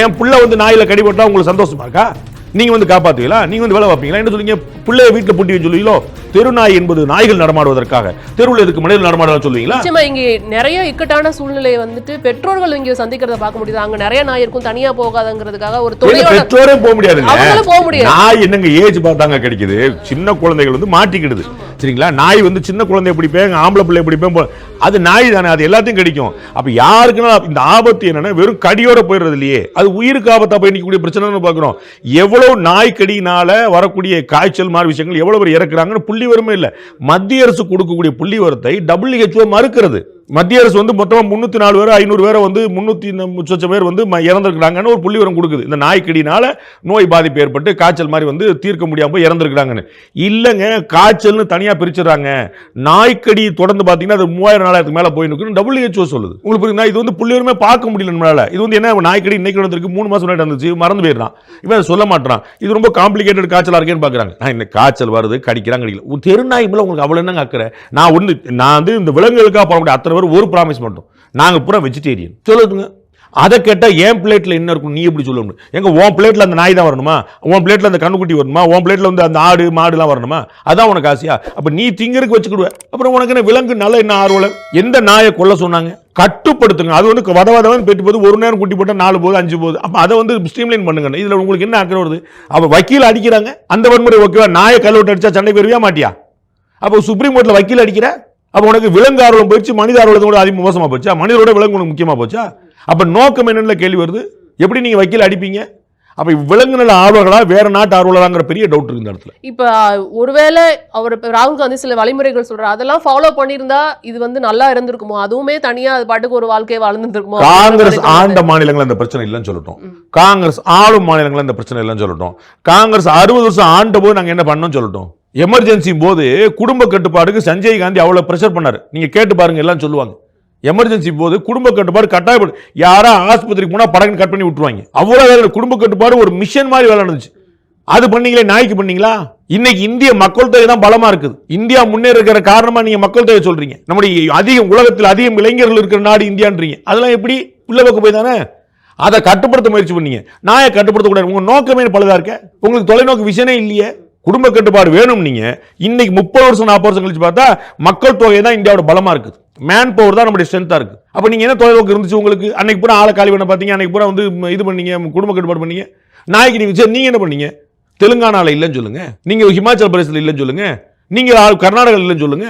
என் புள்ள வந்து நாயில கடி போட்டா உங்களுக்கு சந்தோஷமா இருக்கா? நீங்க வந்து காப்பாத்துவீங்களா? நீங்க வந்து வேலை வைப்பீங்களா? என்ன சொல்லுவீங்க? பிள்ளைய வீட்டுல பூட்டி சொல்லுவீங்களோ? தெரு நாய் என்பது நாய்கள் நடமாடுவதற்காக, தெருவில் இதுக்கு மனிதர்கள் நடமாட சொல்லுவீங்களா? நிச்சயமா இங்க நிறைய இக்கட்டான சூழ்நிலையை வந்துட்டு பெற்றோர்கள் இங்க சந்திக்கிறத பார்க்க முடியுது. அங்க நிறைய நாய் இருக்கும், தனியா போகாதங்கிறதுக்காக ஒரு துணையோட பெற்றோரே போக முடியாதுங்க. அவங்களும் போக முடியாது. நாய் என்னங்க ஏஜ் பார்த்தாங்க கிடைக்குது. சின்ன குழந்தைகள் வந்து மாட்டிக்கிடுது. சரிங்களா? நாய் வந்து சின்ன குழந்தைய பிடிப்பேன், ஆம்பளை பிள்ளை பிடிப்பேன், அது நாய் தானே, அது எல்லாத்தையும் கடிக்கும். அப்ப யாருக்குன்னா இந்த ஆபத்து என்னன்னா வெறும் கடியோட போயிடுறது இல்லையே, அது உயிருக்கு ஆபத்தா போய் நிற்கக்கூடிய பிரச்சனை பார்க்கிறோம். எவ்வளவு நாய் கடியினால வரக்கூடிய காய்ச்சல் மாதிரி விஷயங்கள் எவ்வளவு பேர் இறக்குறாங்கன்னு புள்ளி வரமே இல்லை. மத்திய அரசு கொடுக்கக்கூடிய புள்ளி வரத்தை WHO மறுக்கிறது. மத்திய அரசு வந்து மொத்தமா 304 பேர் 500 பேரை வந்து 300 பேர் வந்து இறந்திருக்கிறாங்கன்னு ஒரு புள்ளி வரம் கொடுக்குது. இந்த நாய்க்கடினால நோய் பாதிப்பு ஏற்பட்டு காய்ச்சல் மாதிரி வந்து தீர்க்க முடியாம போய் இறந்திருக்கிறாங்கன்னு. இல்லைங்க, காய்ச்சல்னு தனியா பிரிச்சுறாங்க. நாய்க்கடி தொடர்ந்து பாத்தீங்கன்னா அது 3000-4000 மேல போய் நிற்கும் WHO சொல்லுது. உங்களுக்கு புரியுதுங்களா? இது வந்து புள்ளி வரமே பார்க்க முடியல நம்மளால. இது வந்து என்ன, நாய்க்கடி இன்னைக்கு நடந்திருக்கு, 3 மாசம் முன்னாடி நடந்துச்சு, மறந்து போயிடுறான், இவன் சொல்ல மாட்டான். இது ரொம்ப காம்ப்ளிகேட்டட் காய்ச்சலா இருக்கேன்னு பாக்குறாங்க. இந்த காய்ச்சல் வருது, கடிக்கிறாங்க, கடிக்கல. தெருநாய் மேல உங்களுக்கு அவ்வளவு என்னங்க அக்கறை? நான் வந்து இந்த விலங்குகளுக்காக போட முடியாது. அத்தனை ஒரு ப்ராமிஸ் மட்டும், நாங்க பூரா வெஜிடேரியன் சொல்லுங்க. அதை கேட்டா என் பிளேட்ல என்ன இருக்கும் நீ எப்படி சொல்ல முடியும்? எங்க உன் பிளேட்ல அந்த நாய் தான் வரணுமா? உன் பிளேட்ல அந்த கண்ணுக்குட்டி வரணுமா? உன் பிளேட்ல வந்து அந்த ஆடு மாடு எல்லாம் வரணுமா? அதான் உனக்கு ஆசையா? அப்ப நீ திங்கருக்கு வச்சுக்கிடுவ. அப்புறம் உனக்கு என்ன விலங்கு நல்ல என்ன ஆர்வலம்? எந்த நாயை கொல்ல சொன்னாங்க? கட்டுப்படுத்துங்க. அது வந்து வதவதவன் பெற்று போது ஒரு நேரம் குட்டி போட்டா 4 போகுது 5 போகுது. அப்ப அதை வந்து ஸ்ட்ரீம்லைன் பண்ணுங்க. இதுல உங்களுக்கு என்ன அக்கறை வருது? அப்ப வக்கீல் அடிக்கிறாங்க, அந்த வன்முறை ஓகேவா? நாயை கல்வெட்டு அடிச்சா சண்டை பெறுவியா மாட்டியா? அப்போ சுப்ரீம் கோர்ட்ல வக்கீல் அடிக்கிற, அப்ப உனக்கு விலங்கு ஆர்வலம் போயிடுச்சு, மனித ஆர்வலத்தோட அதிக மோசமா போச்சா? மனிதரோட விலங்கு உனக்கு முக்கியமா போச்சா? அப்ப நோக்கம் என்னன்னு கேள்வி வருது. எப்படி நீங்க வக்கீல் அடிப்பீங்க? அப்ப விலங்கு நல ஆர்வலர்களா வேற நாட்டு ஆர்வலராங்கிற பெரிய டவுட் இருக்கு இந்த இடத்துல. இப்ப ஒருவேளை அவர் ராகுல் காந்தி சில வழிமுறைகள் சொல்றாரு, அதெல்லாம் ஃபாலோ பண்ணியிருந்தா இது வந்து நல்லா இருந்திருக்குமோ? அதுவுமே தனியா அது பாட்டுக்கு ஒரு வாழ்க்கையை வாழ்ந்துருக்குமோ? காங்கிரஸ் ஆண்ட மாநிலங்கள் அந்த பிரச்சனை இல்லைன்னு சொல்லட்டும், காங்கிரஸ் ஆளும் மாநிலங்கள் அந்த பிரச்சனை இல்லைன்னு சொல்லட்டும், காங்கிரஸ் 60 வருஷம் ஆண்ட போது நாங்க என்ன பண்ணோம் சொல்லட்டும். எமர்ஜென்சி போது குடும்ப கட்டுப்பாடுக்கு சஞ்சய் காந்தி அவ்வளவு பிரஷர் பண்ணாரு. நீங்க கேட்டு பாருங்க, எல்லாம் சொல்லுவாங்க. எமர்ஜென்சி போது குடும்ப கட்டுப்பாடு கட்டாயப்படும். யாரா ஆஸ்பத்திரிக்கு போனா படகு கட் பண்ணி விட்டுருவாங்க. அவ்வளவு குடும்ப கட்டுப்பாடு ஒரு மிஷன் மாதிரி வேலை நடந்துச்சு. அது பண்ணீங்களே, நாய்க்கு பண்ணீங்களா? இன்னைக்கு இந்திய மக்கள் தொகை தான் பலமா இருக்குது. இந்தியா முன்னேற இருக்கிற காரணமா நீங்க மக்கள் தொகை சொல்றீங்க. நம்முடைய உலகத்தில் அதிகம் இளைஞர்கள் இருக்கிற நாடு இந்தியான்றீங்க. அதெல்லாம் எப்படி உள்ள பக்கம் போய் தானே அதை கட்டுப்படுத்த முயற்சி பண்ணீங்க. நாயை கட்டுப்படுத்த கூடாது. உங்க நோக்கமே பழுதா இருக்க. உங்களுக்கு தொலைநோக்கு விஷயமே இல்லையே. குடும்ப கட்டுப்பாடு வேணும். நீங்க இன்னைக்கு 30 வருஷம் 40 வருஷம் கழிச்சு பார்த்தா மக்கள் தொகை தான் இந்தியாவோட பலமா இருக்குது. மேன் பவர் தான் நம்முடைய ஸ்ட்ரென்த்தா இருக்கு. அப்ப நீங்க என்ன தொலைநோக்கு இருந்துச்சு உங்களுக்கு? அன்னைக்கு பூரா ஆளை காலி பண்ண பாத்தீங்க, அன்னைக்கு பூரா வந்து இது பண்ணீங்க, குடும்ப கட்டுப்பாடு பண்ணீங்க. நாய்க்கு நீங்க என்ன பண்ணீங்க? தெலுங்கானால இல்லைன்னு சொல்லுங்க, நீங்க ஹிமாச்சல் பிரதேசல இல்லைன்னு சொல்லுங்க, நீங்க கர்நாடகா இல்லைன்னு சொல்லுங்க.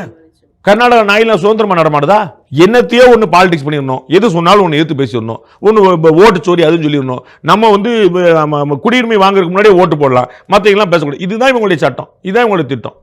கர்நாடகா நாயெல்லாம் சுதந்திரமா நடமாடுதா? என்னத்தையோ ஒன்று பாலிடிக்ஸ் பண்ணிடணும், எது சொன்னாலும் ஒன்று எடுத்து பேசிடணும், ஒன்று ஓட்டு சோரி அதுன்னு சொல்லிடணும். நம்ம வந்து குடியுரிமை வாங்குறதுக்கு முன்னாடியே ஓட்டு போடலாம், மற்றவங்களாம் பேசக்கூடாது. இதுதான் இவங்களுடைய சட்டம், இதுதான் இவங்களுடைய திட்டம்.